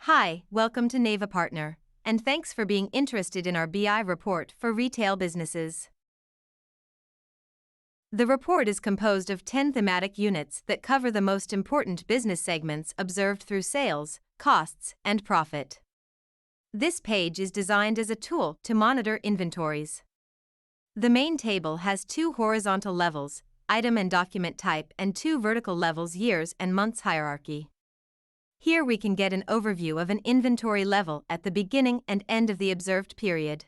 Hi, welcome to Neva Partner, and thanks for being interested in our BI report for retail businesses. The report is composed of 10 thematic units that cover the most important business segments observed through sales, costs, and profit. This page is designed as a tool to monitor inventories. The main table has 2 horizontal levels, item and document type, and 2 vertical levels, years and months hierarchy. Here we can get an overview of an inventory level at the beginning and end of the observed period.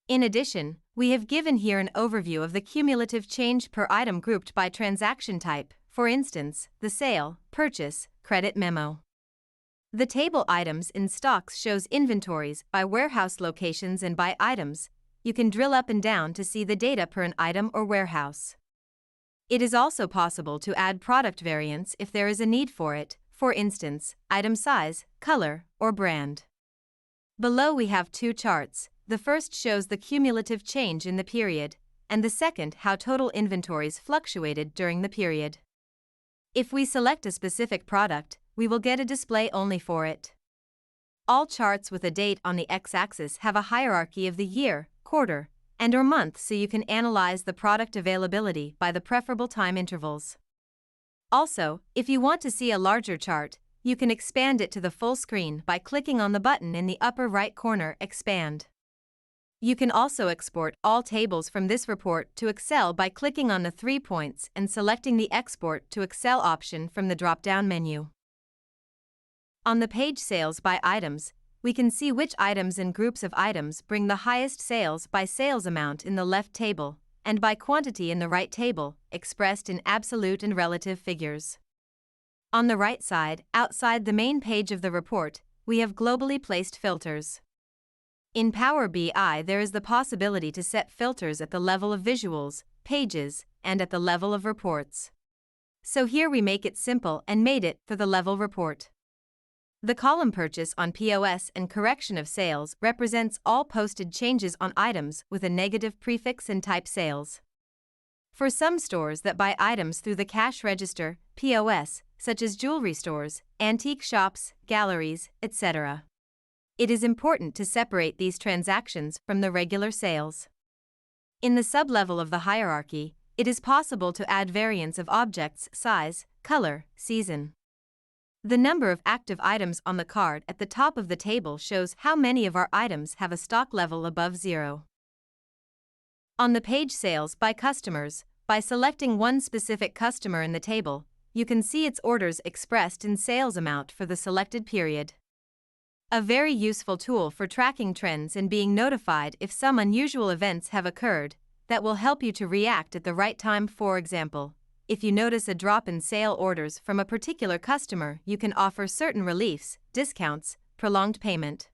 In addition, we have given here an overview of the cumulative change per item grouped by transaction type, for instance, the sale, purchase, credit memo. The table items in stocks shows inventories by warehouse locations and by items. You can drill up and down to see the data per an item or warehouse. It is also possible to add product variants if there is a need for it, for instance, item size, color, or brand. Below we have 2 charts. The first shows the cumulative change in the period, and the second how total inventories fluctuated during the period. If we select a specific product, we will get a display only for it. All charts with a date on the x-axis have a hierarchy of the year, quarter, and/or month, so you can analyze the product availability by the preferable time intervals. Also, if you want to see a larger chart, you can expand it to the full screen by clicking on the button in the upper right corner, Expand. You can also export all tables from this report to Excel by clicking on the 3 points and selecting the Export to Excel option from the drop-down menu. On the page Sales by Items, we can see which items and groups of items bring the highest sales by sales amount in the left table, and by quantity in the right table, expressed in absolute and relative figures. On the right side, outside the main page of the report, we have globally placed filters. In Power BI, there is the possibility to set filters at the level of visuals, pages, and at the level of reports. So here we make it simple and made it for the level report. The column Purchase on POS and Correction of Sales represents all posted changes on items with a negative prefix and type sales. For some stores that buy items through the cash register, POS, such as jewelry stores, antique shops, galleries, etc., it is important to separate these transactions from the regular sales. In the sub-level of the hierarchy, it is possible to add variants of objects, size, color, season. The number of active items on the card at the top of the table shows how many of our items have a stock level above 0. On the page Sales by Customers, by selecting one specific customer in the table, you can see its orders expressed in sales amount for the selected period. A very useful tool for tracking trends and being notified if some unusual events have occurred that will help you to react at the right time. For example, if you notice a drop in sale orders from a particular customer, you can offer certain reliefs, discounts, prolonged payment.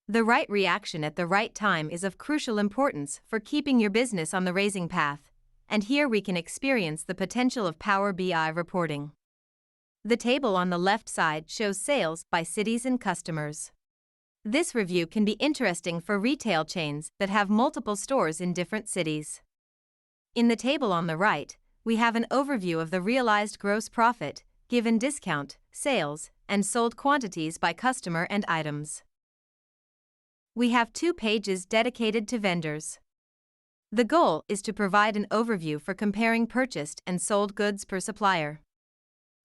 The right reaction at the right time is of crucial importance for keeping your business on the raising path, and here we can experience the potential of Power BI reporting. The table on the left side shows sales by cities and customers. This review can be interesting for retail chains that have multiple stores in different cities. In the table on the right, we have an overview of the realized gross profit, given discount, sales, and sold quantities by customer and items. We have 2 pages dedicated to vendors. The goal is to provide an overview for comparing purchased and sold goods per supplier.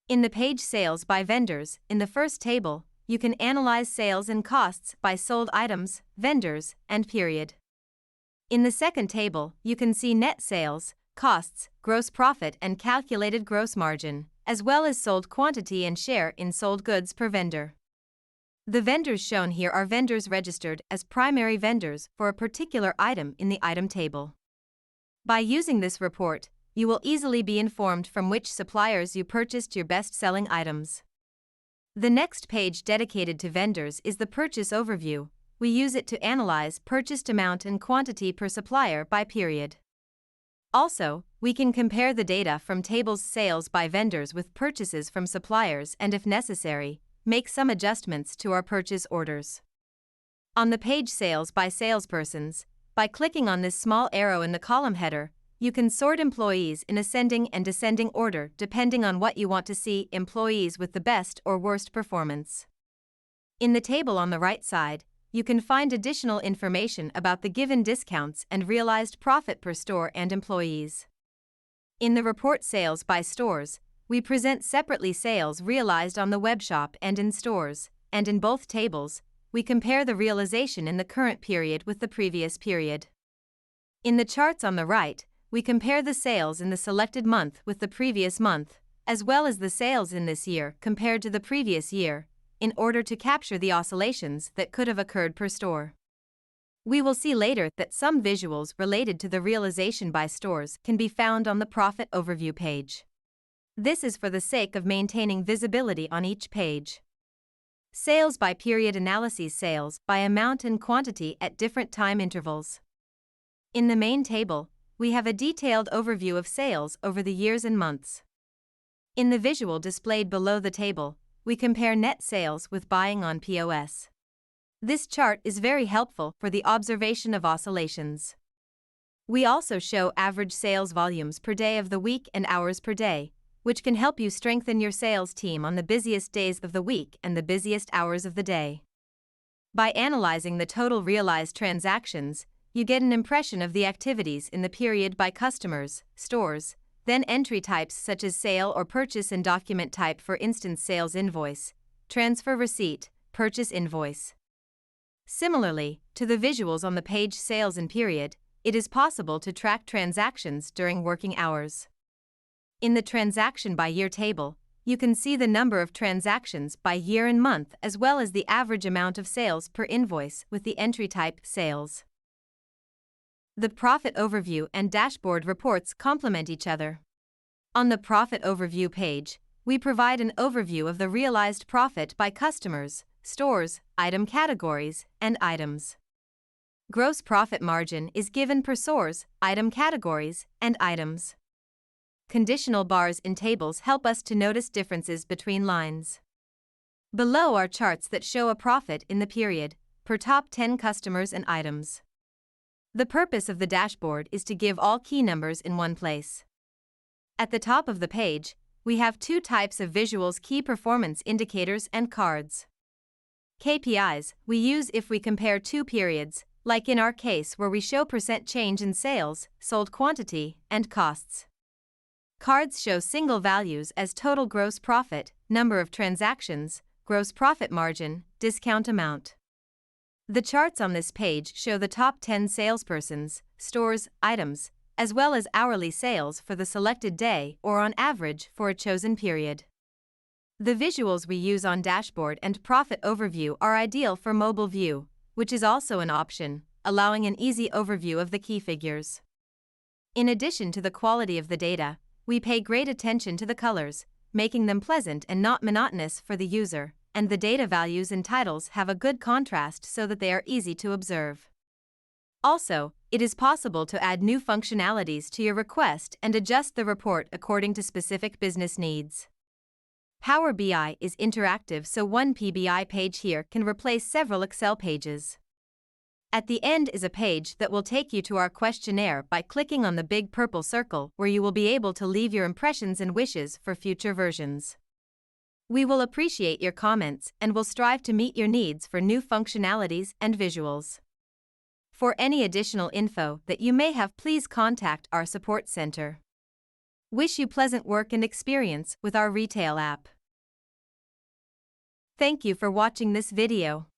In the page Sales by Vendors, in the first table, you can analyze sales and costs by sold items, vendors, and period. In the second table, you can see net sales, costs, gross profit, and calculated gross margin, as well as sold quantity and share in sold goods per vendor. The vendors shown here are vendors registered as primary vendors for a particular item in the item table. By using this report, you will easily be informed from which suppliers you purchased your best-selling items. The next page dedicated to vendors is the purchase overview. We use it to analyze purchased amount and quantity per supplier by period. Also, we can compare the data from tables Sales by Vendors with purchases from suppliers and, if necessary, make some adjustments to our purchase orders. On the page Sales by Salespersons, by clicking on this small arrow in the column header, you can sort employees in ascending and descending order depending on what you want to see, employees with the best or worst performance. In the table on the right side, you can find additional information about the given discounts and realized profit per store and employees. In the report Sales by Stores, we present separately sales realized on the webshop and in stores, and in both tables, we compare the realization in the current period with the previous period. In the charts on the right, we compare the sales in the selected month with the previous month, as well as the sales in this year compared to the previous year, in order to capture the oscillations that could have occurred per store. We will see later that some visuals related to the realization by stores can be found on the Profit Overview page. This is for the sake of maintaining visibility on each page. Sales by period analyses sales by amount and quantity at different time intervals. In the main table, we have a detailed overview of sales over the years and months. In the visual displayed below the table, we compare net sales with buying on POS. This chart is very helpful for the observation of oscillations. We also show average sales volumes per day of the week and hours per day, which can help you strengthen your sales team on the busiest days of the week and the busiest hours of the day. By analyzing the total realized transactions, you get an impression of the activities in the period by customers, stores, then entry types such as sale or purchase and document type, for instance sales invoice, transfer receipt, purchase invoice. Similarly to the visuals on the page Sales in Period, it is possible to track transactions during working hours. In the Transaction by Year table, you can see the number of transactions by year and month as well as the average amount of sales per invoice with the entry type Sales. The Profit Overview and Dashboard reports complement each other. On the Profit Overview page, we provide an overview of the realized profit by customers, stores, item categories, and items. Gross profit margin is given per stores, item categories, and items. Conditional bars in tables help us to notice differences between lines. Below are charts that show a profit in the period, per top 10 customers and items. The purpose of the dashboard is to give all key numbers in one place. At the top of the page, we have two types of visuals: key performance indicators and cards. KPIs we use if we compare two periods, like in our case where we show % change in sales, sold quantity, and costs. Cards show single values as total gross profit, number of transactions, gross profit margin, discount amount. The charts on this page show the top 10 salespersons, stores, items, as well as hourly sales for the selected day or on average for a chosen period. The visuals we use on Dashboard and Profit Overview are ideal for mobile view, which is also an option, allowing an easy overview of the key figures. In addition to the quality of the data, we pay great attention to the colors, making them pleasant and not monotonous for the user, and the data values and titles have a good contrast so that they are easy to observe. Also, it is possible to add new functionalities to your request and adjust the report according to specific business needs. Power BI is interactive, so one PBI page here can replace several Excel pages. At the end is a page that will take you to our questionnaire by clicking on the big purple circle, where you will be able to leave your impressions and wishes for future versions. We will appreciate your comments and will strive to meet your needs for new functionalities and visuals. For any additional info that you may have, please contact our support center. Wish you pleasant work and experience with our retail app. Thank you for watching this video.